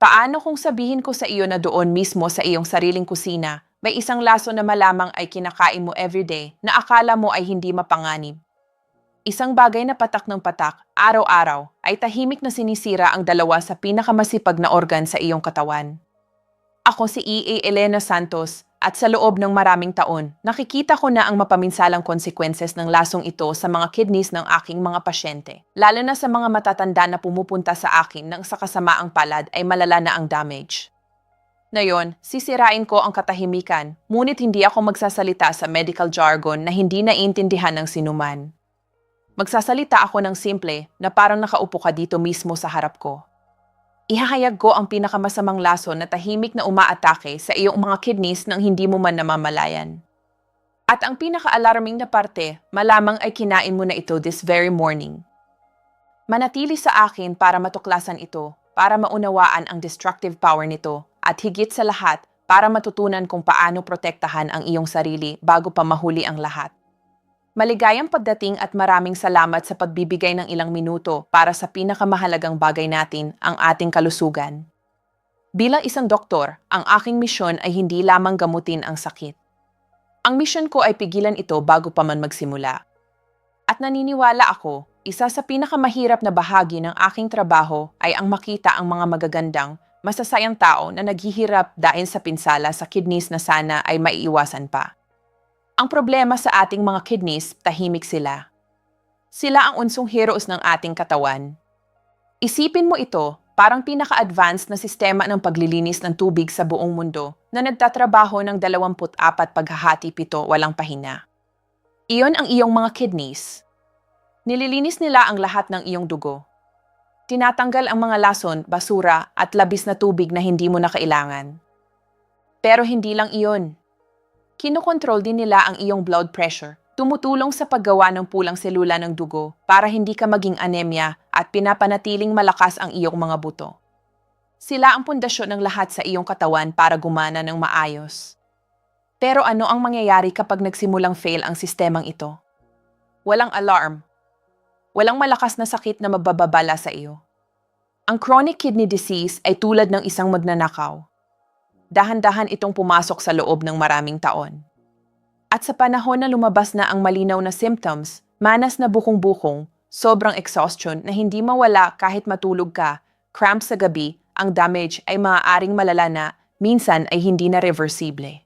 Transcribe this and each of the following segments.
Paano kung sabihin ko sa iyo na doon mismo sa iyong sariling kusina, may isang laso na malamang ay kinakain mo everyday na akala mo ay hindi mapanganib? Isang bagay na patak ng patak, araw-araw, ay tahimik na sinisira ang dalawa sa pinakamasipag na organ sa iyong katawan. Ako si E.A. Elena Santos, at sa loob ng maraming taon, nakikita ko na ang mapaminsalang konsekwenses ng lasong ito sa mga kidneys ng aking mga pasyente. Lalo na sa mga matatanda na pumupunta sa akin nang sa kasamaang palad ay malala na ang damage. Ngayon, sisirain ko ang katahimikan, ngunit hindi ako magsasalita sa medical jargon na hindi naiintindihan ng sinuman. Magsasalita ako ng simple na parang nakaupo ka dito mismo sa harap ko. Ihahayag ko ang pinakamasamang lason na tahimik na umaatake sa iyong mga kidneys nang hindi mo man namamalayan. At ang pinaka-alarming na parte, malamang ay kinain mo na ito this very morning. Manatili sa akin para matuklasan ito, para maunawaan ang destructive power nito, at higit sa lahat, para matutunan kung paano protektahan ang iyong sarili bago pa mahuli ang lahat. Maligayang pagdating at maraming salamat sa pagbibigay ng ilang minuto para sa pinakamahalagang bagay natin, ang ating kalusugan. Bilang isang doktor, ang aking misyon ay hindi lamang gamutin ang sakit. Ang misyon ko ay pigilan ito bago pa man magsimula. At naniniwala ako, isa sa pinakamahirap na bahagi ng aking trabaho ay ang makita ang mga magagandang, masasayang tao na naghihirap dahil sa pinsala sa kidneys na sana ay maiiwasan pa. Ang problema sa ating mga kidneys, tahimik sila. Sila ang unsong heroes ng ating katawan. Isipin mo ito, parang pinaka-advanced na sistema ng paglilinis ng tubig sa buong mundo na nagtatrabaho ng 24 paghahati-7 walang pahinga. Iyon ang iyong mga kidneys. Nililinis nila ang lahat ng iyong dugo. Tinatanggal ang mga lason, basura at labis na tubig na hindi mo na kailangan. Pero hindi lang iyon. Kinokontrol din nila ang iyong blood pressure, tumutulong sa paggawa ng pulang selula ng dugo para hindi ka maging anemia at pinapanatiling malakas ang iyong mga buto. Sila ang pundasyon ng lahat sa iyong katawan para gumana ng maayos. Pero ano ang mangyayari kapag nagsimulang fail ang sistemang ito? Walang alarm. Walang malakas na sakit na mabababala sa iyo. Ang chronic kidney disease ay tulad ng isang magnanakaw. Dahan-dahan itong pumasok sa loob ng maraming taon. At sa panahon na lumabas na ang malinaw na symptoms, manas na bukong-bukong, sobrang exhaustion na hindi mawala kahit matulog ka, cramps sa gabi, ang damage ay maaaring malala na, minsan ay hindi na reversible.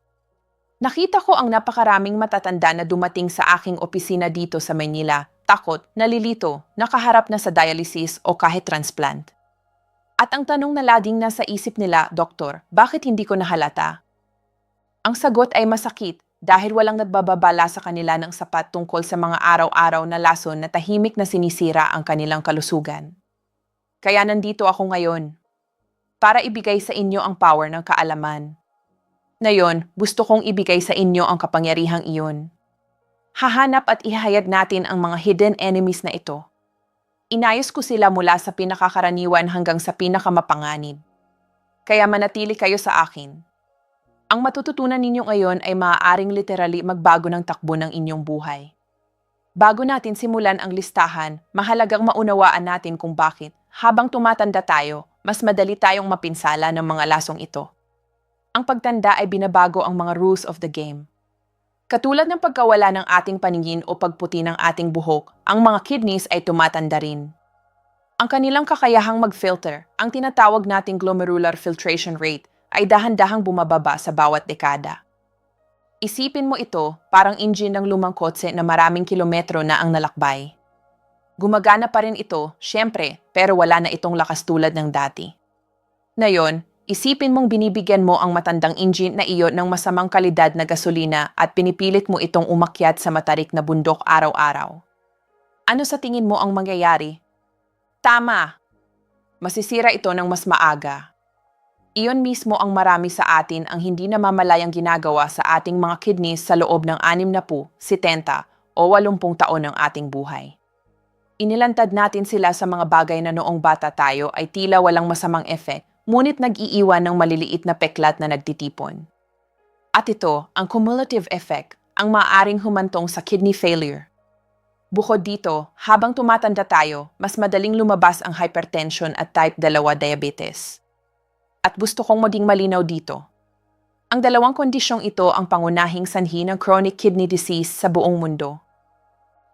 Nakita ko ang napakaraming matatanda na dumating sa aking opisina dito sa Maynila, takot, nalilito, nakaharap na sa dialysis o kahit transplant. At ang tanong na laging nasa isip nila, Doktor, bakit hindi ko nahalata? Ang sagot ay masakit dahil walang nagbababala sa kanila ng sapat tungkol sa mga araw-araw na lason na tahimik na sinisira ang kanilang kalusugan. Kaya nandito ako ngayon para ibigay sa inyo ang power ng kaalaman. Ngayon, gusto kong ibigay sa inyo ang kapangyarihang iyon. Hahanap at ihayag natin ang mga hidden enemies na ito. Inayos ko sila mula sa pinakakaraniwan hanggang sa pinakamapanganib. Kaya manatili kayo sa akin. Ang matututunan ninyo ngayon ay maaaring literally magbago ng takbo ng inyong buhay. Bago natin simulan ang listahan, mahalagang maunawaan natin kung bakit, habang tumatanda tayo, mas madali tayong mapinsala ng mga lasong ito. Ang pagtanda ay binabago ang mga rules of the game. Katulad ng pagkawala ng ating paningin o pagputi ng ating buhok, ang mga kidneys ay tumatanda rin. Ang kanilang kakayahang mag-filter, ang tinatawag nating glomerular filtration rate, ay dahan-dahang bumababa sa bawat dekada. Isipin mo ito, parang engine ng lumang kotse na maraming kilometro na ang nalakbay. Gumagana pa rin ito, syempre, pero wala na itong lakas tulad ng dati. Ngayon, isipin mong binibigyan mo ang matandang engine na iyon ng masamang kalidad na gasolina at pinipilit mo itong umakyat sa matarik na bundok araw-araw. Ano sa tingin mo ang mangyayari? Tama! Masisira ito ng mas maaga. Iyon mismo ang marami sa atin ang hindi namamalayang ginagawa sa ating mga kidneys sa loob ng 60, 70 o 80 taon ng ating buhay. Inilantad natin sila sa mga bagay na noong bata tayo ay tila walang masamang effect, ngunit nag-iiwan ng maliliit na peklat na nagtitipon. At ito, ang cumulative effect, ang maaaring humantong sa kidney failure. Bukod dito, habang tumatanda tayo, mas madaling lumabas ang hypertension at type 2 diabetes. At gusto kong maging malinaw dito. Ang dalawang kondisyong ito ang pangunahing sanhi ng chronic kidney disease sa buong mundo.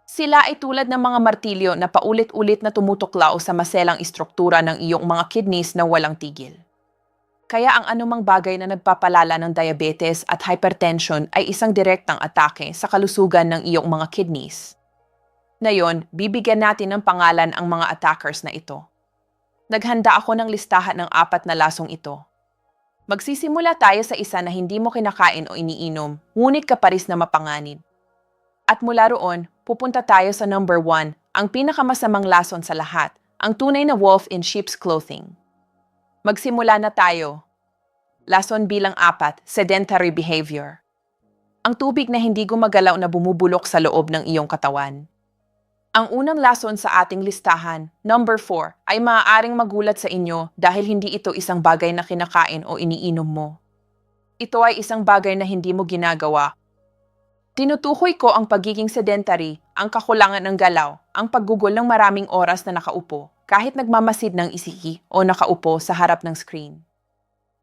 Sila ay tulad ng mga martilyo na paulit-ulit na tumutuklaw sa maselang istruktura ng iyong mga kidneys na walang tigil. Kaya ang anumang bagay na nagpapalala ng diabetes at hypertension ay isang direktang atake sa kalusugan ng iyong mga kidneys. Ngayon, bibigyan natin ng pangalan ang mga attackers na ito. Naghanda ako ng listahan ng 4 na lasong ito. Magsisimula tayo sa isa na hindi mo kinakain o iniinom, ngunit kaparis na mapanganib. At mula roon, pupunta tayo sa number 1, ang pinakamasamang lason sa lahat, ang tunay na wolf in sheep's clothing. Magsimula na tayo. Lason bilang 4, sedentary behavior. Ang tubig na hindi gumagalaw na bumubulok sa loob ng iyong katawan. Ang unang lason sa ating listahan, number 4, ay maaaring magulat sa inyo dahil hindi ito isang bagay na kinakain o iniinom mo. Ito ay isang bagay na hindi mo ginagawa. Tinutukoy ko ang pagiging sedentary, ang kakulangan ng galaw, ang paggugol ng maraming oras na nakaupo, kahit nagmamasid ng isiki o nakaupo sa harap ng screen.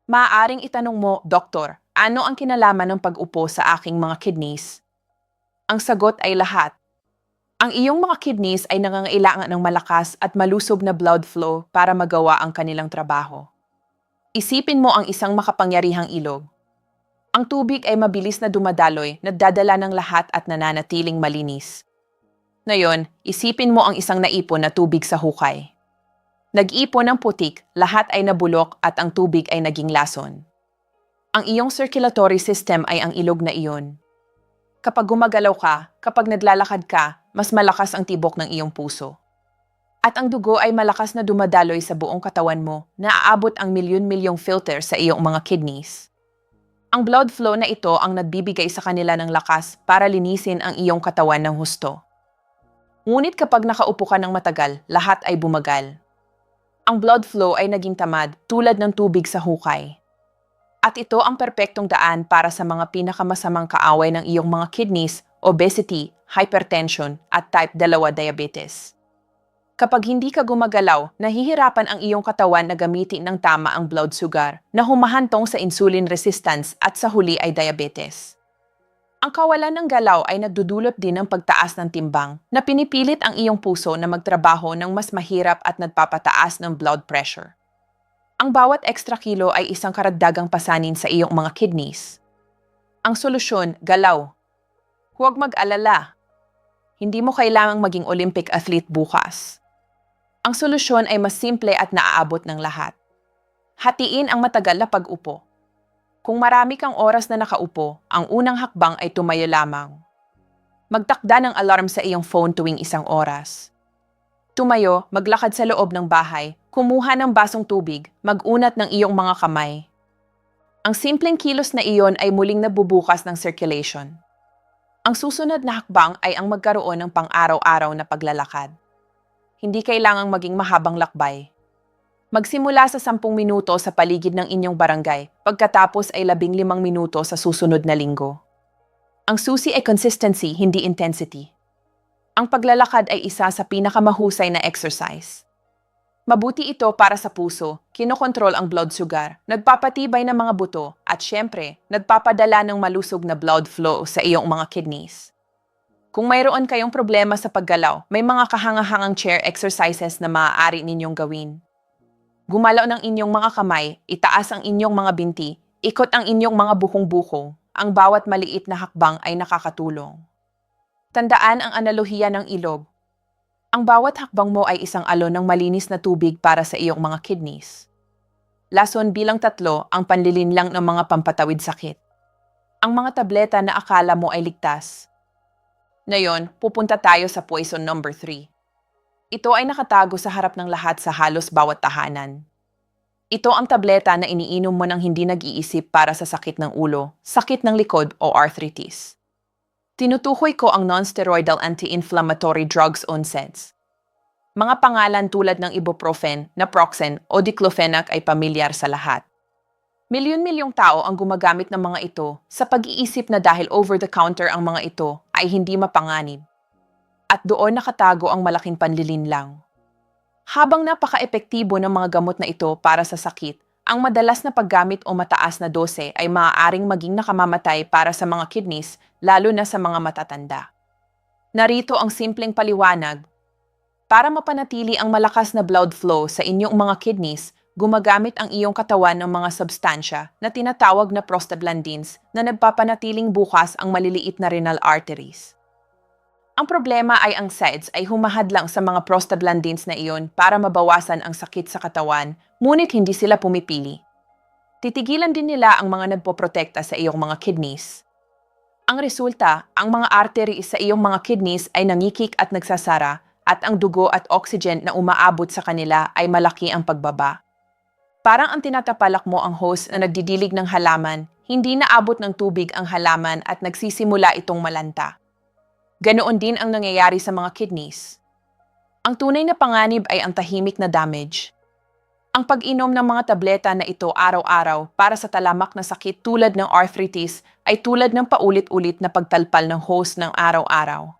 Maaaring itanong mo, Doktor, ano ang kinalaman ng pag-upo sa aking mga kidneys? Ang sagot ay lahat. Ang iyong mga kidneys ay nangangailangan ng malakas at malusog na blood flow para magawa ang kanilang trabaho. Isipin mo ang isang makapangyarihang ilog. Ang tubig ay mabilis na dumadaloy, nagdadala ng lahat at nananatiling malinis. Ngayon, isipin mo ang isang naipon na tubig sa hukay. Nag-ipon ng putik, lahat ay nabulok at ang tubig ay naging lason. Ang iyong circulatory system ay ang ilog na iyon. Kapag gumagalaw ka, kapag naglalakad ka, mas malakas ang tibok ng iyong puso. At ang dugo ay malakas na dumadaloy sa buong katawan mo, naaabot ang milyon-milyong filter sa iyong mga kidneys. Ang blood flow na ito ang nagbibigay sa kanila ng lakas para linisin ang iyong katawan ng husto. Ngunit kapag nakaupo ka ng matagal, lahat ay bumagal. Ang blood flow ay naging tamad tulad ng tubig sa hukay. At ito ang perpektong daan para sa mga pinakamasamang kaaway ng iyong mga kidneys, obesity, hypertension, at type 2 diabetes. Kapag hindi ka gumagalaw, nahihirapan ang iyong katawan na gamitin ng tama ang blood sugar na humahantong sa insulin resistance at sa huli ay diabetes. Ang kawalan ng galaw ay nagdudulot din ng pagtaas ng timbang na pinipilit ang iyong puso na magtrabaho ng mas mahirap at nagpapataas ng blood pressure. Ang bawat extra kilo ay isang karagdagang pasanin sa iyong mga kidneys. Ang solusyon, galaw. Huwag mag-alala. Hindi mo kailangang maging Olympic athlete bukas. Ang solusyon ay mas simple at naaabot ng lahat. Hatiin ang matagal na pag-upo. Kung marami kang oras na nakaupo, ang unang hakbang ay tumayo lamang. Magtakda ng alarm sa iyong phone tuwing 1 oras. Tumayo, maglakad sa loob ng bahay, kumuha ng basong tubig, mag-unat ng iyong mga kamay. Ang simpleng kilos na iyon ay muling nabubukas ng circulation. Ang susunod na hakbang ay ang magkaroon ng pang-araw-araw na paglalakad. Hindi kailangang maging mahabang lakbay. Magsimula sa 10 minuto sa paligid ng inyong barangay, pagkatapos ay 15 minuto sa susunod na linggo. Ang susi ay consistency, hindi intensity. Ang paglalakad ay isa sa pinakamahusay na exercise. Mabuti ito para sa puso, kinokontrol ang blood sugar, nagpapatibay ng mga buto, at syempre, nagpapadala ng malusog na blood flow sa iyong mga kidneys. Kung mayroon kayong problema sa paggalaw, may mga kahangahangang chair exercises na maaari ninyong gawin. Gumalaw ng inyong mga kamay, itaas ang inyong mga binti, ikot ang inyong mga bukong-buko, ang bawat maliit na hakbang ay nakakatulong. Tandaan ang analohiya ng ilog. Ang bawat hakbang mo ay isang alon ng malinis na tubig para sa iyong mga kidneys. Lason bilang 3, ang panlilinlang ng mga pampatawid sakit. Ang mga tableta na akala mo ay ligtas. Ngayon, pupunta tayo sa poison number 3. Ito ay nakatago sa harap ng lahat sa halos bawat tahanan. Ito ang tableta na iniinom mo nang hindi nag-iisip para sa sakit ng ulo, sakit ng likod o arthritis. Tinutukoy ko ang non-steroidal anti-inflammatory drugs o NSAIDs. Mga pangalan tulad ng ibuprofen, naproxen o diclofenac ay pamilyar sa lahat. Milyon-milyong tao ang gumagamit ng mga ito sa pag-iisip na dahil over-the-counter ang mga ito ay hindi mapanganib. At doon nakatago ang malaking panlilinlang. Habang napaka-epektibo ng mga gamot na ito para sa sakit, Ang madalas na paggamit o mataas na dose ay maaaring maging nakamamatay para sa mga kidneys, lalo na sa mga matatanda. Narito ang simpleng paliwanag. Para mapanatili ang malakas na blood flow sa inyong mga kidneys, gumagamit ang iyong katawan ng mga substansya na tinatawag na prostaglandins na nagpapanatiling bukas ang maliliit na renal arteries. Ang problema ay ang SIDS ay humahadlang sa mga prostaglandins na iyon para mabawasan ang sakit sa katawan, ngunit hindi sila pumipili. Titigilan din nila ang mga nagpoprotekta sa iyong mga kidneys. Ang resulta, ang mga arteries sa iyong mga kidneys ay nangikik at nagsasara, at ang dugo at oxygen na umaabot sa kanila ay malaki ang pagbaba. Parang ang tinatapalak mo ang hose na nagdidilig ng halaman, hindi naabot ng tubig ang halaman at nagsisimula itong malanta. Ganoon din ang nangyayari sa mga kidneys. Ang tunay na panganib ay ang tahimik na damage. Ang pag-inom ng mga tableta na ito araw-araw para sa talamak na sakit tulad ng arthritis ay tulad ng paulit-ulit na pagtalpal ng hose ng araw-araw.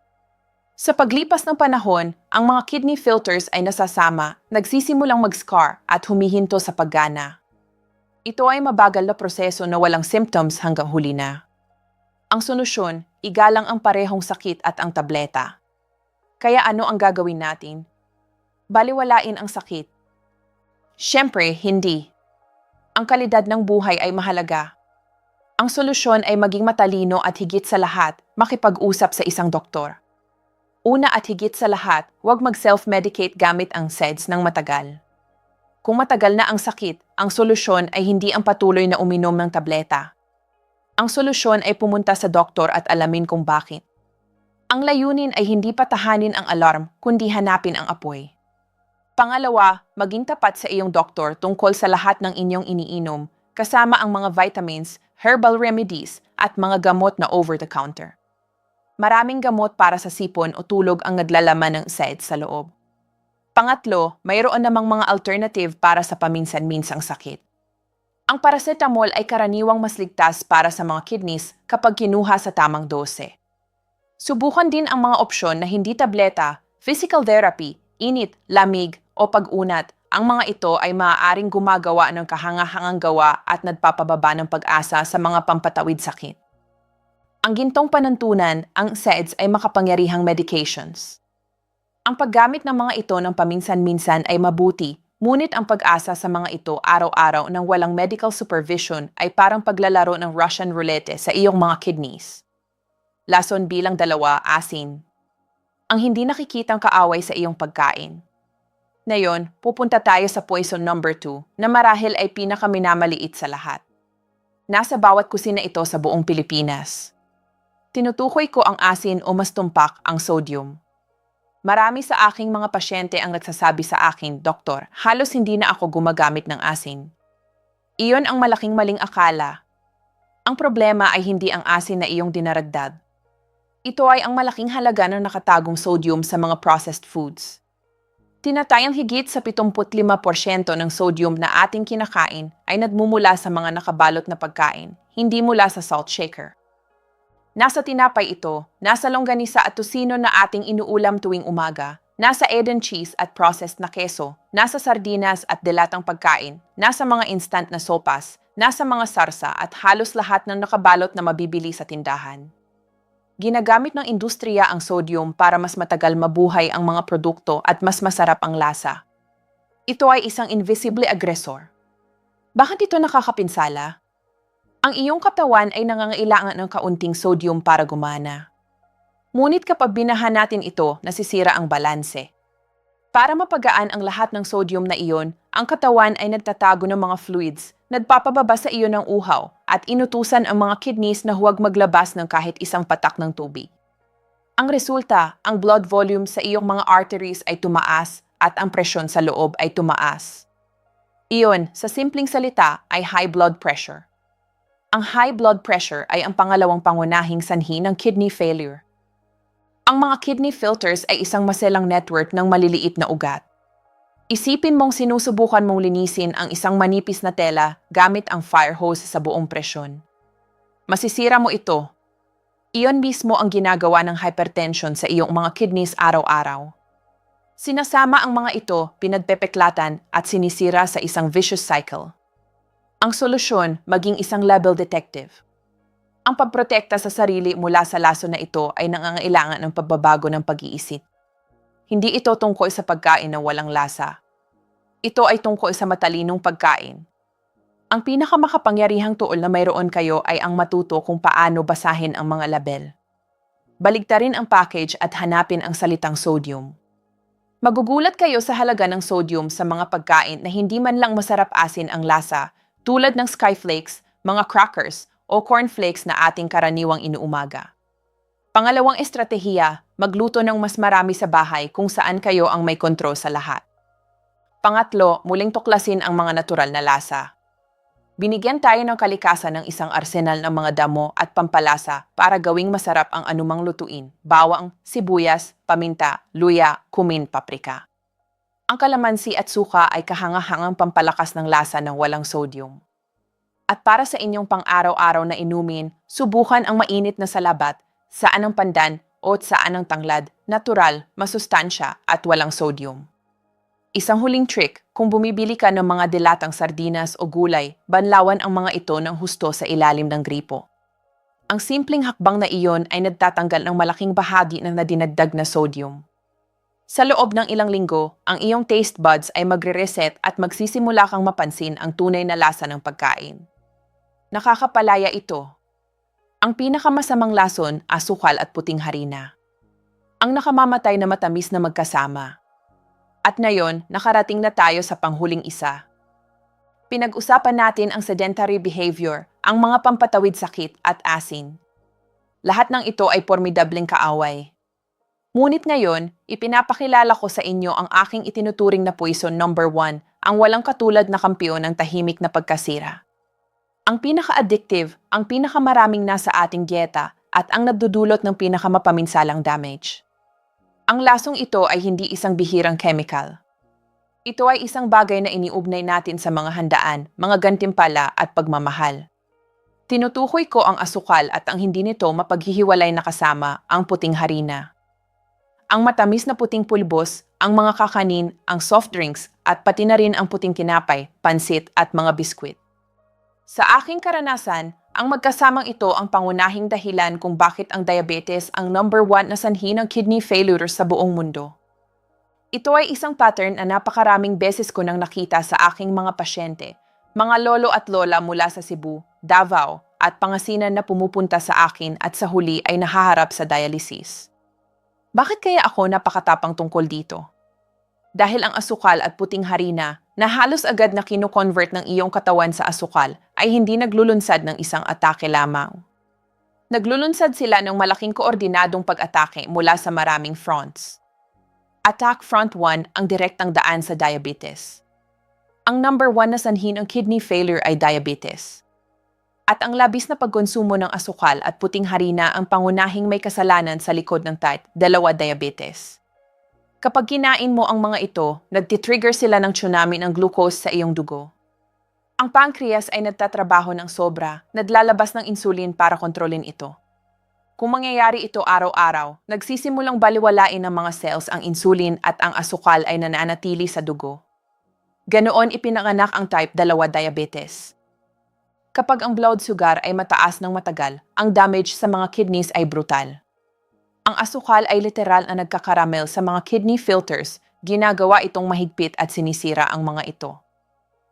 Sa paglipas ng panahon, ang mga kidney filters ay nasasama, nagsisimulang mag-scar at humihinto sa paggana. Ito ay mabagal na proseso na walang symptoms hanggang huli na. Ang solusyon, igalang ang parehong sakit at ang tableta. Kaya ano ang gagawin natin? Baliwalain ang sakit? Siyempre, hindi. Ang kalidad ng buhay ay mahalaga. Ang solusyon ay maging matalino at higit sa lahat, makipag-usap sa isang doktor. Una at higit sa lahat, huwag mag-self-medicate gamit ang SIDS ng matagal. Kung matagal na ang sakit, ang solusyon ay hindi ang patuloy na uminom ng tableta. Ang solusyon ay pumunta sa doktor at alamin kung bakit. Ang layunin ay hindi patahanin ang alarm, kundi hanapin ang apoy. Pangalawa, maging tapat sa iyong doktor tungkol sa lahat ng inyong iniinom, kasama ang mga vitamins, herbal remedies, at mga gamot na over-the-counter. Maraming gamot para sa sipon o tulog ang naglalaman ng SIDS sa loob. Pangatlo, mayroon namang mga alternative para sa paminsan-minsang sakit. Ang paracetamol ay karaniwang mas ligtas para sa mga kidneys kapag kinuha sa tamang dose. Subukan din ang mga opsyon na hindi tableta, physical therapy, init, lamig, o pag-unat. Ang mga ito ay maaaring gumagawa ng kahangahangang gawa at nagpapababa ng pag-asa sa mga pampatawid sakit. Ang gintong panuntunan, ang SIDS ay makapangyarihang medications. Ang paggamit ng mga ito ng paminsan-minsan ay mabuti, ngunit ang pag-asa sa mga ito araw-araw ng walang medical supervision ay parang paglalaro ng Russian roulette sa iyong mga kidneys. Lason bilang 2, asin. Ang hindi nakikitang kaaway sa iyong pagkain. Ngayon, pupunta tayo sa poison number 2 na marahil ay pinakaminamaliit sa lahat. Nasa bawat kusina ito sa buong Pilipinas. Tinutukoy ko ang asin o mas tumpak ang sodium. Marami sa aking mga pasyente ang nagsasabi sa akin, Doktor, halos hindi na ako gumagamit ng asin. Iyon ang malaking maling akala. Ang problema ay hindi ang asin na iyong dinaragdag. Ito ay ang malaking halaga ng nakatagong sodium sa mga processed foods. Tinatayang higit sa 75% ng sodium na ating kinakain ay nagmumula sa mga nakabalot na pagkain, hindi mula sa salt shaker. Nasa tinapay ito, nasa longganisa at tusino na ating inuulam tuwing umaga, nasa Eden cheese at processed na keso, nasa sardinas at delatang pagkain, nasa mga instant na sopas, nasa mga sarsa at halos lahat ng nakabalot na mabibili sa tindahan. Ginagamit ng industriya ang sodium para mas matagal mabuhay ang mga produkto at mas masarap ang lasa. Ito ay isang invisible aggressor. Bakit ito nakakapinsala? Ang iyong katawan ay nangangailangan ng kaunting sodium para gumana. Ngunit kapag binahan natin ito, nasisira ang balanse. Para mapagaan ang lahat ng sodium na iyon, ang katawan ay nagtatago ng mga fluids, nagpapababa sa iyo ng uhaw, at inutusan ang mga kidneys na huwag maglabas ng kahit isang patak ng tubig. Ang resulta, ang blood volume sa iyong mga arteries ay tumaas at ang presyon sa loob ay tumaas. Iyon, sa simpleng salita, ay high blood pressure. Ang high blood pressure ay ang pangalawang pangunahing sanhi ng kidney failure. Ang mga kidney filters ay isang maselang network ng maliliit na ugat. Isipin mong sinusubukan mong linisin ang isang manipis na tela gamit ang fire hose sa buong presyon. Masisira mo ito. Iyon mismo ang ginagawa ng hypertension sa iyong mga kidneys araw-araw. Sinasama ang mga ito, pinagpepeklatan at sinisira sa isang vicious cycle. Ang solusyon, maging isang level detective. Ang pagprotekta sa sarili mula sa laso na ito ay nangangailangan ng pagbabago ng pag-iisip. Hindi ito tungkol sa pagkain na walang lasa. Ito ay tungkol sa matalinong pagkain. Ang pinakamakapangyarihang tool na mayroon kayo ay ang matuto kung paano basahin ang mga label. Baligtarin ang package at hanapin ang salitang sodium. Magugulat kayo sa halaga ng sodium sa mga pagkain na hindi man lang masarap asin ang lasa, tulad ng skyflakes, mga crackers, o cornflakes na ating karaniwang inuumaga. Pangalawang estratehiya, magluto ng mas marami sa bahay kung saan kayo ang may kontrol sa lahat. Pangatlo, muling tuklasin ang mga natural na lasa. Binigyan tayo ng kalikasan ng isang arsenal ng mga damo at pampalasa para gawing masarap ang anumang lutuin, bawang, sibuyas, paminta, luya, kumin, paprika. Ang kalamansi at suka ay kahangahangang pampalakas ng lasa ng walang sodium. At para sa inyong pang-araw-araw na inumin, subukan ang mainit na salabat, saan ang pandan o saan ang tanglad, natural, masustansya at walang sodium. Isang huling trick, kung bumibili ka ng mga dilatang sardinas o gulay, banlawan ang mga ito ng husto sa ilalim ng gripo. Ang simpleng hakbang na iyon ay nagtatanggal ng malaking bahagi ng nadinagdag na sodium. Sa loob ng ilang linggo, ang iyong taste buds ay magre-reset at magsisimula kang mapansin ang tunay na lasa ng pagkain. Nakakapalaya ito. Ang pinakamasamang lason, asukal at puting harina. Ang nakamamatay na matamis na magkasama. At ngayon, nakarating na tayo sa panghuling isa. Pinag-usapan natin ang sedentary behavior, ang mga pampatawid sakit at asin. Lahat ng ito ay pormidableng kaaway. Ngunit ngayon, ipinapakilala ko sa inyo ang aking itinuturing na poison number 1, ang walang katulad na kampiyon ng tahimik na pagkasira. Ang pinaka-addictive, ang pinakamaraming nasa ating dieta, at ang nagdudulot ng pinakamapaminsalang damage. Ang lasong ito ay hindi isang bihirang chemical. Ito ay isang bagay na iniugnay natin sa mga handaan, mga gantimpala at pagmamahal. Tinutukoy ko ang asukal at ang hindi nito mapaghihiwalay na kasama, ang puting harina. Ang matamis na puting pulbos, ang mga kakanin, ang soft drinks, at pati na rin ang puting kinapay, pansit at mga biskwit. Sa aking karanasan, ang magkasamang ito ang pangunahing dahilan kung bakit ang diabetes ang number 1 na sanhi ng kidney failure sa buong mundo. Ito ay isang pattern na napakaraming beses ko nang nakita sa aking mga pasyente, mga lolo at lola mula sa Cebu, Davao, at Pangasinan na pumupunta sa akin at sa huli ay nahaharap sa dialysis. Bakit kaya ako napakatapang tungkol dito? Dahil ang asukal at puting harina na halos agad na kino-convert ng iyong katawan sa asukal ay hindi naglulunsad ng isang atake lamang. Naglulunsad sila ng malaking koordinadong pag-atake mula sa maraming fronts. Attack Front 1 ang direktang daan sa diabetes. Ang number 1 na sanhi ng kidney failure ay diabetes. At ang labis na pagkonsumo ng asukal at puting harina ang pangunahing may kasalanan sa likod ng type 2 diabetes. Kapag kinain mo ang mga ito, nagtitrigger sila ng tsunami ng glucose sa iyong dugo. Ang pancreas ay nagtatrabaho ng sobra, naglalabas ng insulin para kontrolin ito. Kung mangyayari ito araw-araw, nagsisimulang baliwalain ng mga cells ang insulin at ang asukal ay nananatili sa dugo. Ganoon ipinanganak ang type 2 diabetes. Kapag ang blood sugar ay mataas ng matagal, ang damage sa mga kidneys ay brutal. Ang asukal ay literal na nagkakaramel sa mga kidney filters, ginagawa itong mahigpit at sinisira ang mga ito.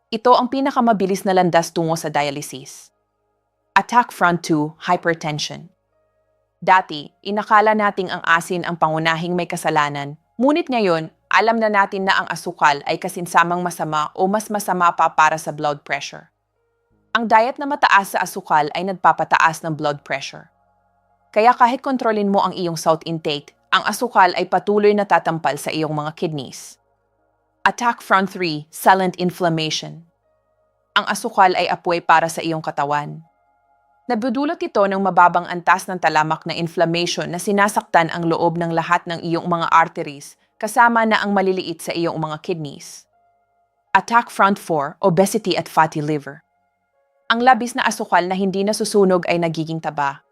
Ito ang pinakamabilis na landas tungo sa dialysis. Attack Front 2, hypertension. Dati, inakala nating ang asin ang pangunahing may kasalanan, ngunit ngayon, alam na natin na ang asukal ay kasinsamang masama o mas masama pa para sa blood pressure. Ang diet na mataas sa asukal ay nagpapataas ng blood pressure. Kaya kahit kontrolin mo ang iyong salt intake, ang asukal ay patuloy na tatampal sa iyong mga kidneys. Attack Front 3, silent inflammation. Ang asukal ay apoy para sa iyong katawan. Nabudulot ito ng mababang antas ng talamak na inflammation na sinasaktan ang loob ng lahat ng iyong mga arteries, kasama na ang maliliit sa iyong mga kidneys. Attack Front 4, obesity at fatty liver. Ang labis na asukal na hindi nasusunog ay nagiging taba.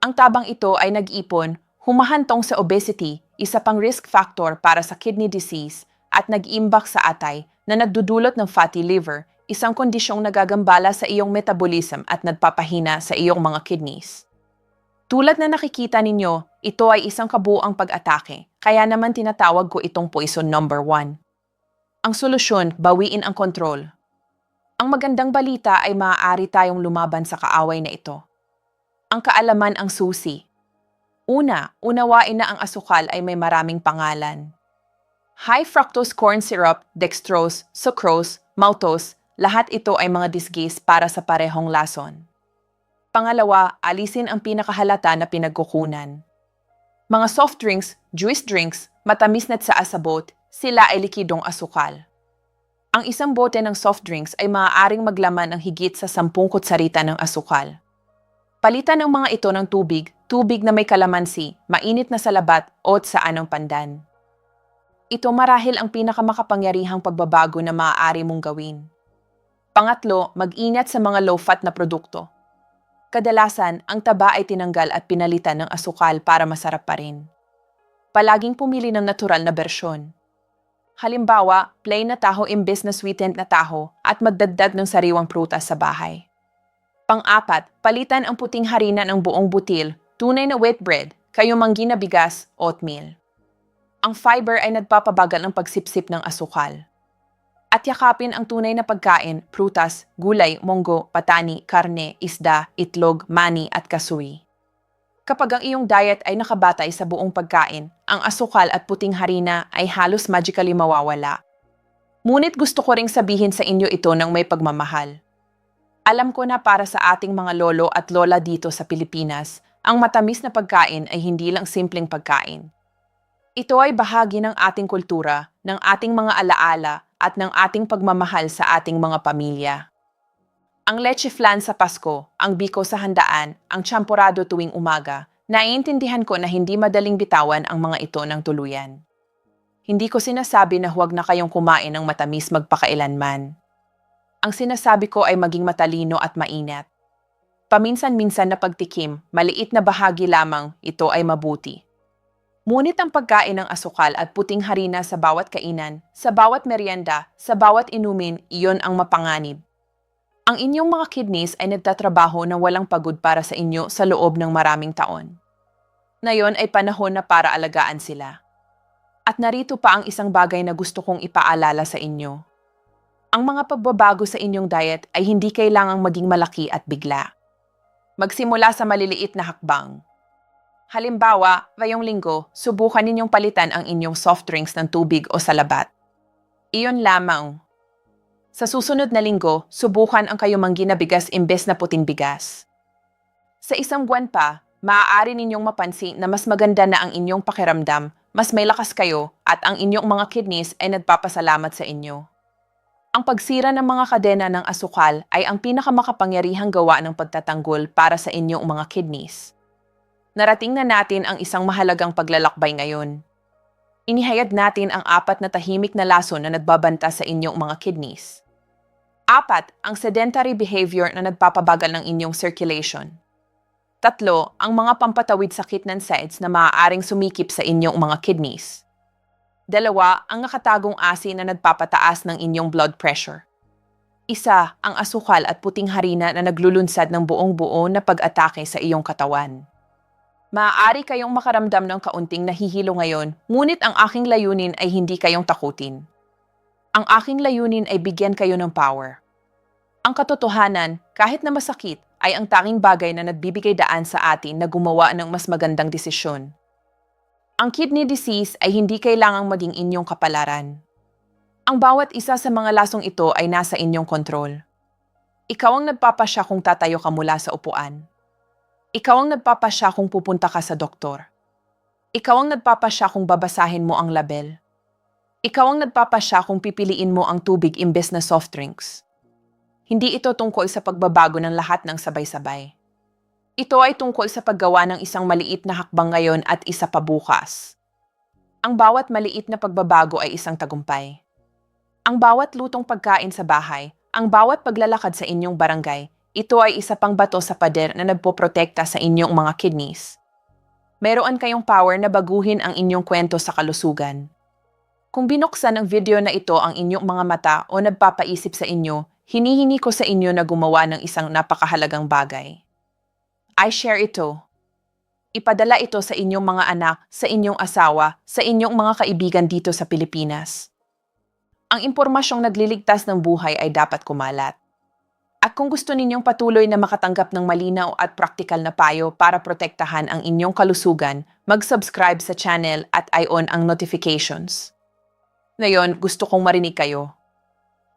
Ang tabang ito ay nag-ipon, humahantong sa obesity, isa pang risk factor para sa kidney disease, at nag-iimbak sa atay na nagdudulot ng fatty liver, isang kondisyong nagagambala sa iyong metabolism at nagpapahina sa iyong mga kidneys. Tulad na nakikita ninyo, ito ay isang kabuuang pag-atake, kaya naman tinatawag ko itong poison number 1. Ang solusyon, bawiin ang kontrol. Ang magandang balita ay maaari tayong lumaban sa kaaway na ito. Ang kaalaman ang susi. Una, unawain na ang asukal ay may maraming pangalan. High fructose corn syrup, dextrose, sucrose, maltose, lahat ito ay mga disguise para sa parehong lason. Pangalawa, alisin ang pinakahalata na pinagkukunan. Mga soft drinks, juice drinks, matamis na sa asabot, sila ay likidong asukal. Ang isang bote ng soft drinks ay maaaring maglaman ng higit sa 10 kutsarita ng asukal. Palitan ang mga ito ng tubig, tubig na may kalamansi, mainit na salabat, o sa anong pandan. Ito marahil ang pinakamakapangyarihang pagbabago na maaari mong gawin. Pangatlo, mag-ingat sa mga low-fat na produkto. Kadalasan, ang taba ay tinanggal at pinalitan ng asukal para masarap pa rin. Palaging pumili ng natural na bersyon. Halimbawa, plain na taho imbes na sweetened na taho at magdagdag ng sariwang prutas sa bahay. Pang-apat, palitan ang puting harina ng buong butil, tunay na wheat bread, kayumanggi na bigas, oatmeal. Ang fiber ay nagpapabagal ng pagsipsip ng asukal. At yakapin ang tunay na pagkain, prutas, gulay, monggo, patani, karne, isda, itlog, mani at kasuri. Kapag ang iyong diet ay nakabatay sa buong pagkain, ang asukal at puting harina ay halos magically mawawala. Ngunit gusto ko ring sabihin sa inyo ito ng may pagmamahal. Alam ko na para sa ating mga lolo at lola dito sa Pilipinas, ang matamis na pagkain ay hindi lang simpleng pagkain. Ito ay bahagi ng ating kultura, ng ating mga alaala, at ng ating pagmamahal sa ating mga pamilya. Ang leche flan sa Pasko, ang biko sa handaan, ang champorado tuwing umaga, naiintindihan ko na hindi madaling bitawan ang mga ito ng tuluyan. Hindi ko sinasabi na huwag na kayong kumain ng matamis magpakailanman. Ang sinasabi ko ay maging matalino at maingat. Paminsan-minsan na pagtikim, maliit na bahagi lamang, ito ay mabuti. Ngunit ang pagkain ng asukal at puting harina sa bawat kainan, sa bawat merienda, sa bawat inumin, iyon ang mapanganib. Ang inyong mga kidneys ay nagtatrabaho na walang pagod para sa inyo sa loob ng maraming taon. Ngayon ay panahon na para alagaan sila. At narito pa ang isang bagay na gusto kong ipaalala sa inyo. Ang mga pagbabago sa inyong diet ay hindi kailangang maging malaki at bigla. Magsimula sa maliliit na hakbang. Halimbawa, ngayong linggo, subukan ninyong palitan ang inyong soft drinks ng tubig o salabat. Iyon lamang. Sa susunod na linggo, subukan ang kayumanggi na bigas imbes na puting bigas. Sa isang buwan pa, maaari ninyong mapansin na mas maganda na ang inyong pakiramdam, mas may lakas kayo, at ang inyong mga kidneys ay nagpapasalamat sa inyo. Ang pagsira ng mga kadena ng asukal ay ang pinakamakapangyarihang gawa ng pagtatanggol para sa inyong mga kidneys. Narating na natin ang isang mahalagang paglalakbay ngayon. Inihayag natin ang 4 na tahimik na lason na nagbabanta sa inyong mga kidneys. 4, ang sedentary behavior na nagpapabagal ng inyong circulation. 3, ang mga pampatawid sakit ng SIDS na maaaring sumikip sa inyong mga kidneys. 2, ang nakatagong asin na nagpapataas ng inyong blood pressure. 1, ang asukal at puting harina na naglulunsad ng buong-buo na pag-atake sa iyong katawan. Maaari kayong makaramdam ng kaunting nahihilo ngayon, ngunit ang aking layunin ay hindi kayong takutin. Ang aking layunin ay bigyan kayo ng power. Ang katotohanan, kahit na masakit, ay ang tanging bagay na nagbibigay daan sa atin na gumawa ng mas magandang desisyon. Ang kidney disease ay hindi kailangang maging inyong kapalaran. Ang bawat isa sa mga lasong ito ay nasa inyong kontrol. Ikaw ang nagpapasya kung tatayo ka mula sa upuan. Ikaw ang nagpapasya kung pupunta ka sa doktor. Ikaw ang nagpapasya kung babasahin mo ang label. Ikaw ang nagpapasya kung pipiliin mo ang tubig imbes na soft drinks. Hindi ito tungkol sa pagbabago ng lahat ng sabay-sabay. Ito ay tungkol sa paggawa ng isang maliit na hakbang ngayon at isa pa bukas. Ang bawat maliit na pagbabago ay isang tagumpay. Ang bawat lutong pagkain sa bahay, ang bawat paglalakad sa inyong barangay, ito ay isa pang bato sa pader na nagpoprotekta sa inyong mga kidneys. Meron kayong power na baguhin ang inyong kwento sa kalusugan. Kung binuksan ng video na ito ang inyong mga mata o nagpapaisip sa inyo, Hinihingi ko sa inyo na gumawa ng isang napakahalagang bagay. I share ito. Ipadala ito sa inyong mga anak, sa inyong asawa, sa inyong mga kaibigan dito sa Pilipinas. Ang impormasyong nagliligtas ng buhay ay dapat kumalat. At kung gusto ninyong patuloy na makatanggap ng malinaw at praktikal na payo para protektahan ang inyong kalusugan, mag-subscribe sa channel at i-on ang notifications. Ngayon, gusto kong marinig kayo.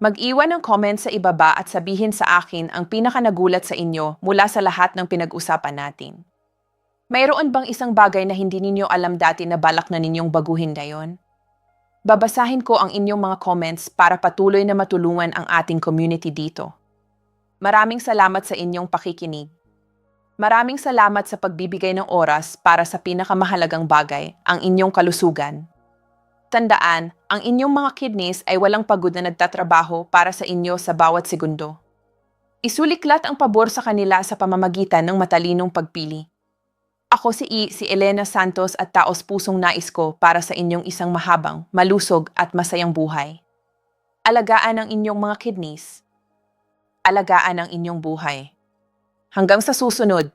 Mag-iwan ng comment sa ibaba at sabihin sa akin ang pinakanagulat sa inyo mula sa lahat ng pinag-usapan natin. Mayroon bang isang bagay na hindi ninyo alam dati na balak na ninyong baguhin ngayon? Babasahin ko ang inyong mga comments para patuloy na matulungan ang ating community dito. Maraming salamat sa inyong pakikinig. Maraming salamat sa pagbibigay ng oras para sa pinakamahalagang bagay, ang inyong kalusugan. Tandaan, ang inyong mga kidneys ay walang pagod na nagtatrabaho para sa inyo sa bawat segundo. Isuliklat ang pabor sa kanila sa pamamagitan ng matalinong pagpili. Ako si Elena Santos at taos pusong nais ko para sa inyong isang mahabang, malusog at masayang buhay. Alagaan ang inyong mga kidneys. Alagaan ang inyong buhay. Hanggang sa susunod.